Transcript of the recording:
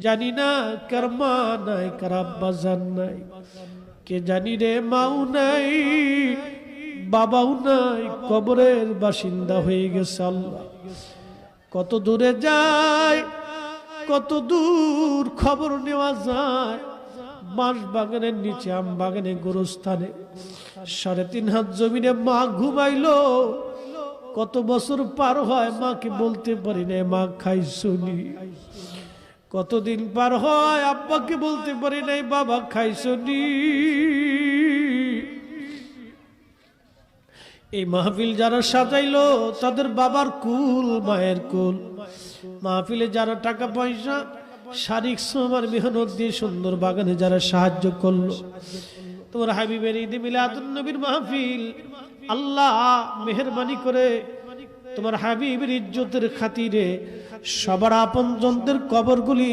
জানি না কার মা নাই, কার আব্বা জান নাই, কে জানি রে মাও নাই, বাবাও নাই, কবরের বাসিন্দা হয়ে গেছে। আল্লাহ কত দূরে যায়, কত দূর খবর নেওয়া যায়। বাঁশ বাগানের নিচে, আম বাগানে, গোরস্থানে 3.5 হাত জমিনে মা ঘুমাইলো। কত বছর পার হয় মাকে বলতে পারি না মা খাইছুনি। কতদিন পার হয় আব্বাকে বলতে পারি নাই বাবা খাইছুনি। এই মাহফিল যারা সাজাইলো তাদের বাবার কুল, মায়ের কুল। মাহফিলে যারা টাকা পয়সা, শারীরিক শ্রম আর মেহনত দিয়ে সুন্দর বাগানে যারা সাহায্য করলো, তোমার হাবিবের ঈদ মিলাদুন নবীর মাহফিল, আল্লাহ মেহেরবানি করে তোমার হাবিবের ইজ্জতের খাতিরে সবার আপনজনদের কবরগুলি